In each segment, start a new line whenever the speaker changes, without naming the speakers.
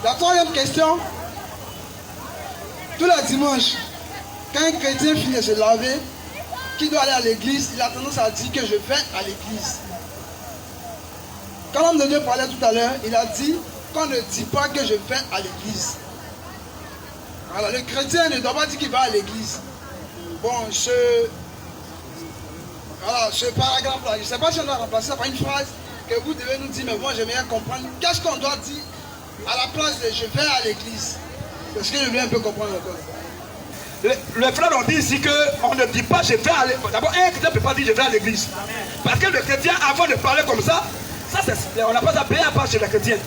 La troisième question. Tous les dimanches, quand un chrétien finit de se laver, qui doit aller à l'église, il a tendance à dire que je vais à l'église. Quand l'homme de Dieu parlait tout à l'heure, il a dit qu'on ne dit pas que je vais à l'église. Alors le chrétien ne doit pas dire qu'il va à l'église. Bon, ce paragraphe-là, je ne sais pas si on doit remplacer ça par une phrase que vous devez nous dire, mais moi j'aimerais bien comprendre. Qu'est-ce qu'on doit dire à la place de je vais à l'église? Parce que je veux un peu comprendre encore.
Le frère on dit ici qu'on ne dit pas je vais à l'église. D'abord, un chrétien ne peut pas dire je vais à l'église. Parce que le chrétien, avant de parler comme ça, on n'a pas ça B à part chez le chrétien.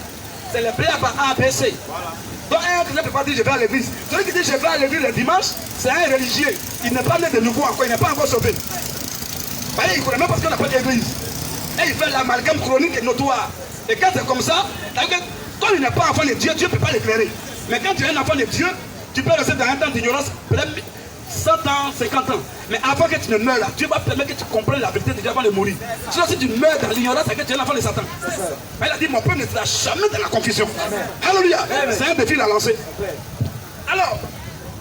C'est le B à part A, B, C. Voilà. Donc un chrétien ne peut pas dire je vais à l'église. Celui qui dit je vais à l'église le dimanche, c'est un religieux. Il n'est pas né de nouveau encore, il n'est pas encore sauvé. Il ne connaît même pas ce qu'on appelle l'église. Et il fait l'amalgame chronique et notoire. Et quand c'est comme ça, quand il n'est pas enfant de Dieu, Dieu ne peut pas l'éclairer. Mais quand tu es un enfant de Dieu, tu peux rester dans un temps d'ignorance, peut-être 100 ans, 50 ans. Mais avant que tu ne meurs là, Dieu va permettre que tu comprennes la vérité de Dieu avant de mourir. Sinon, si tu meurs dans l'ignorance, c'est que tu es l'enfant de Satan. Mais il a dit, mon peuple ne sera jamais dans la confusion. Alléluia. C'est un défi à lancer. Alors,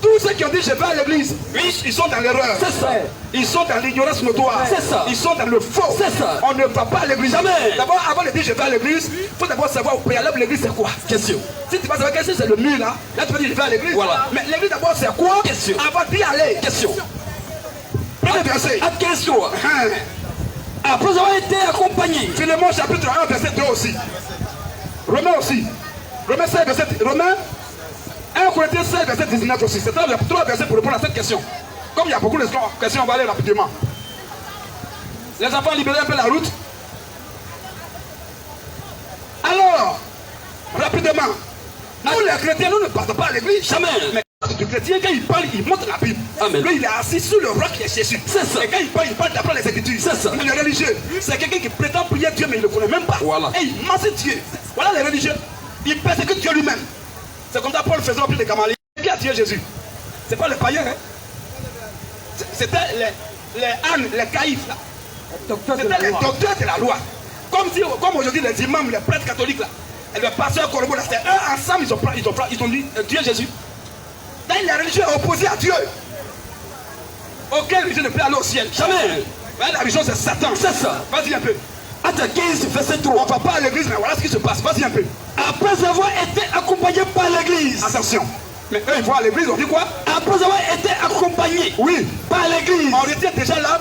tous ceux qui ont dit je vais à l'église, oui, ils sont dans l'erreur.
C'est ça.
Ils sont dans l'ignorance notoire.
C'est ça.
Ils sont dans le faux.
C'est ça.
On ne va pas à l'église.
Jamais.
D'abord, avant de dire je vais à l'église, il faut d'abord savoir au préalable l'église c'est quoi.
Question.
Si tu vas savoir qu'est-ce que c'est le mur là, là tu peux dire je vais à l'église. Voilà. Mais l'église d'abord c'est quoi?
Question.
Avant d'y aller.
Question.
Premier verset.
Question. Après avoir été accompagné.
Philémon chapitre 1 verset 2 aussi. Romains aussi. Romains 16 verset. Romains 1 Corinthiens 16 verset 19 aussi. C'est trois versets pour répondre à cette question. Comme il y a beaucoup de questions, on va aller rapidement. Les enfants, libérez un peu la route. Alors, rapidement, nous les chrétiens, nous ne partons pas à l'église.
Jamais.
Mais le chrétien, quand il parle, il montre la Bible.
Amen.
Lui, il est assis sur le roc qui est Jésus.
C'est ça.
Et quand il parle d'apprendre les Écritures.
C'est ça.
Mais les religieux, c'est quelqu'un qui prétend prier Dieu, mais il ne le connaît même pas.
Voilà.
Et il mentionne Dieu. Voilà les religieux. Ils persécutent Dieu lui-même. C'est comme ça Paul faisait au pied de Gamaliel. Qui a tué Jésus? C'est pas les païens, hein? C'était les ânes, les caïfs là. C'était les docteurs de la loi. Comme aujourd'hui les imams, les prêtres catholiques là. Et le pasteur Corbeau là, c'était eux ensemble, ils ont dit Dieu Jésus. Dans la religion opposée à Dieu. Aucune religion ne peut aller au ciel.
Jamais.
Mais la religion c'est Satan.
C'est ça.
Vas-y un peu.
Acte 15, verset 3.
On ne va pas à l'église, mais voilà ce qui se passe. Vas-y un peu.
Après avoir été accompagné par l'église.
Attention. Mais eux, ils vont à l'église, on dit quoi?
Après avoir été accompagné.
Oui.
Par l'église.
On était déjà là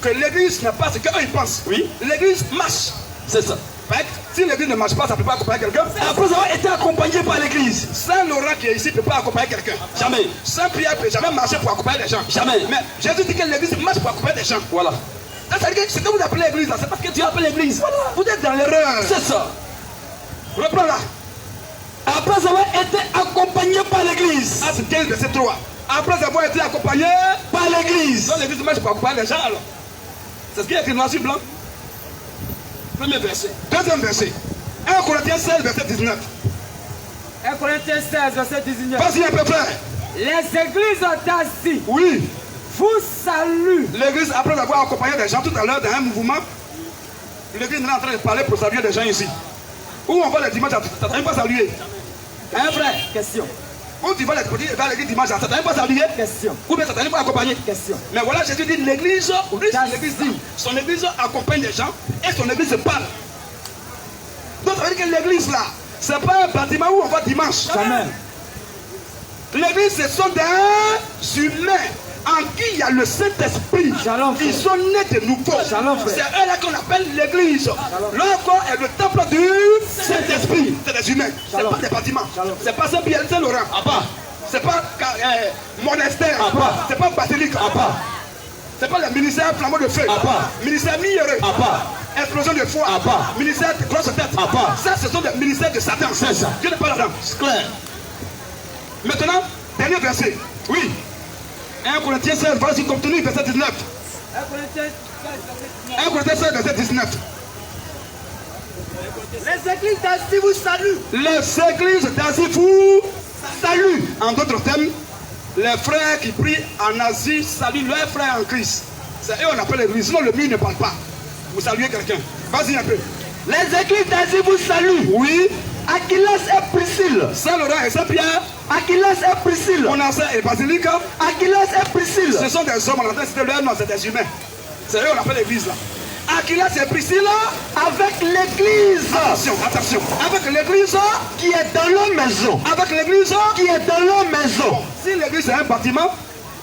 que l'église n'est pas ce qu'eux ils pensent.
Oui.
L'église marche.
C'est ça.
Si l'église ne marche pas, ça ne peut pas accompagner quelqu'un.
Après avoir été accompagné par l'église.
Saint Laurent qui est ici ne peut pas accompagner quelqu'un.
Jamais.
Saint Pierre ne peut jamais marcher pour accompagner les gens.
Jamais.
Mais Jésus dit que l'église marche pour accompagner les gens.
Voilà.
C'est-à-dire que ce que vous appelez l'église là, c'est parce que Dieu appelle l'église. Voilà. Vous êtes dans l'erreur.
C'est ça.
Reprends là.
Après avoir été accompagné par l'église.
Acte 15 verset 3. Après avoir été accompagné
par l'église.
Donc l'église marche pour accompagner les gens alors. C'est ce qui est écrit noir sur blanc. Premier verset. Deuxième verset. 1 Corinthiens 16 verset 19.
1 Corinthiens 16 verset 19.
Vas-y un peu frère.
Les églises ont assis.
Oui.
Vous saluent.
L'église, après avoir accompagné des gens tout à l'heure dans un mouvement, l'église est en train de parler pour saluer des gens ici. Où on va le dimanche, ça ne t'a même pas salué. Hein frère?
Question.
Où tu vas l'église dimanche, ça ne t'a même pas salué.
Question.
Ou bien ça ne t'a même pas accompagné.
Question.
Mais voilà, Jésus dit l'église, son église accompagne des gens et son église se parle. Donc ça veut dire que l'église là, ce n'est pas un bâtiment où on va dimanche.
Jamais.
L'église, ce sont des humains en qui il y a le Saint-Esprit. Ils sont nés de nouveau. C'est eux là qu'on appelle l'église. Leur corps est le temple du Saint-Esprit. C'est des humains. Ce n'est pas des bâtiments. Ce n'est pas Saint-Pierre, Saint-Laurent. Ce n'est pas monastère. Ce n'est pas basilique. Ce n'est pas le ministère flambeau de feu. Ministère mi-heureux. Explosion de foi. Ministère de grosse tête. Ça, ce sont des ministères de Satan. Dieu n'est pas là-dedans. C'est clair. Maintenant, dernier verset. Oui. 1 Corinthiens 16, vas-y, continue, verset 19. 1 Corinthiens 16, verset 19.
Les églises d'Asie vous saluent.
Les églises d'Asie vous saluent. En d'autres termes, les frères qui prient en Asie saluent leurs frères en Christ. C'est eux on appelle l'église. Sinon, le mur ne parle pas. Vous saluez quelqu'un. Vas-y un peu.
Les églises d'Asie vous saluent.
Oui.
Achilles et Priscille.
Saint-Laurent et Saint-Pierre,
Achilles et Priscille.
Onassin et Basilique,
Achilles et Priscille.
ce sont des hommes, on entend citer leur nom, c'est des humains. C'est eux qu'on appelle l'église là. Achilles et Priscille,
Avec l'église
attention, attention, avec l'église,
qui est dans leur maison.
avec l'église,
Qui est dans leur maison.
si l'église est un bâtiment,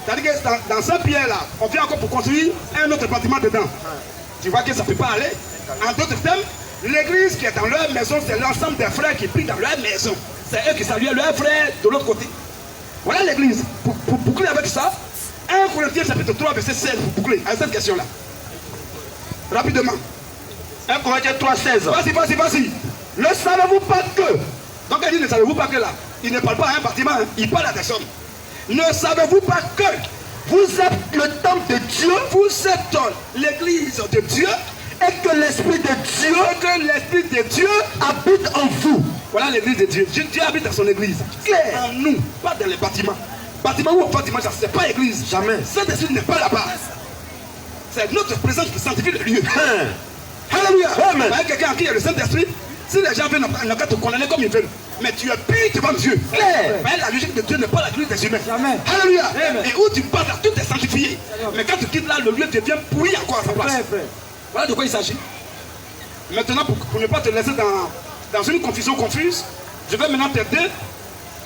c'est-à-dire que dans Saint-Pierre là, on vient encore pour construire un autre bâtiment dedans. Tu vois que ça ne peut pas aller. En d'autres termes, l'église qui est dans leur maison, c'est l'ensemble des frères qui prient dans leur maison. C'est eux qui saluent leurs frères de l'autre côté. Voilà l'église. Pour boucler avec ça, 1 Corinthiens chapitre 3, verset 16, pour boucler avec cette question-là. Rapidement.
1 Corinthiens 3, 16.
Vas-y.
Ne savez-vous pas que
Donc elle dit, ne savez-vous pas que là, il ne parle pas à un bâtiment, hein, il parle à des hommes. Ne savez-vous pas que
vous êtes le temple de Dieu
vous êtes l'église de Dieu
et que l'Esprit de Dieu
et que l'Esprit de Dieu
habite en vous?
voilà l'église de Dieu. Dieu habite dans son église.
Claire.
En nous, pas dans les bâtiments. Bâtiment où on fait dimanche, c'est pas église.
Jamais.
Saint-Esprit n'est pas là-bas. C'est notre présence qui sanctifie le lieu.
Hein.
Alléluia.
Amen.
Avec quelqu'un en qui il y a le Saint-Esprit, si les gens viennent, ils n'ont qu'à te condamner comme ils veulent. Mais tu es pur devant Dieu.
Claire.
Mais la logique de Dieu n'est pas la logique des humains.
Jamais.
Alléluia.
Amen.
Et où tu passes là, tout est sanctifié. Mais quand tu quittes là, le lieu devient pourri encore à sa place.
Frère, frère.
Voilà de quoi il s'agit. Maintenant, pour ne pas te laisser dans une confusion confuse, je vais maintenant t'aider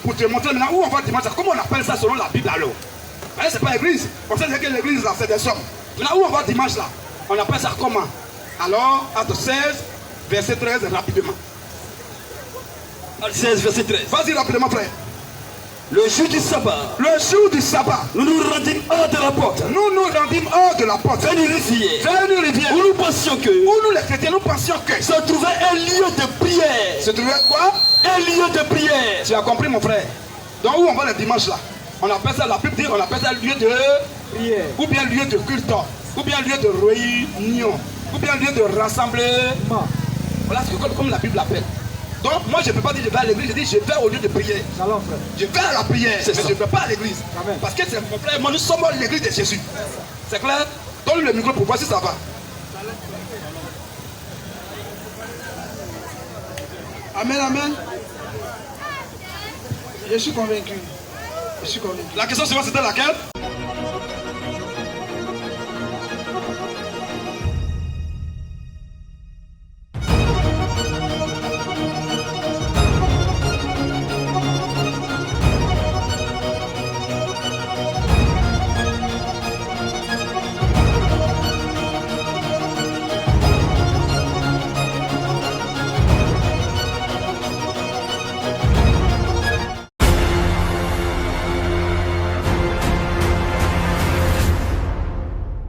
pour te montrer maintenant où on va dimanche. Comment on appelle ça selon la Bible alors? C'est pas l'église. On sait que l'église là, c'est des hommes. Maintenant, où on va dimanche là? On appelle ça comment? Alors, acte 16, verset 13, rapidement.
16, verset 13.
Vas-y rapidement, frère.
Le jour du sabbat,
Le jour du sabbat,
nous nous rendîmes hors de la porte.
nous nous rendîmes hors de la porte.
Vers une rivière.
Vers une rivière.
Où nous pensions que
Où nous les chrétiens, nous pensions que
se trouvait un lieu de prière.
se trouvait quoi?
Un lieu de prière.
Tu as compris mon frère? Donc où on va le dimanche là? On appelle ça, la Bible dit, on appelle ça lieu de
Prière.
ou bien lieu de culte, ou bien lieu de réunion, ou bien lieu de rassemblement. Voilà ce que comme la Bible l'appelle. Donc moi je ne peux pas dire je vais à l'église, je dis je vais au lieu de prière.
Shalom, frère.
Je vais à la prière, mais
ça.
je ne vais pas à l'église.
Amen.
Parce que c'est mon frère, moi nous sommes l'église de Jésus. C'est clair? Donne le micro pour voir si ça va.
Amen, amen. Je suis convaincu. Je suis convaincu.
La question suivante c'était laquelle?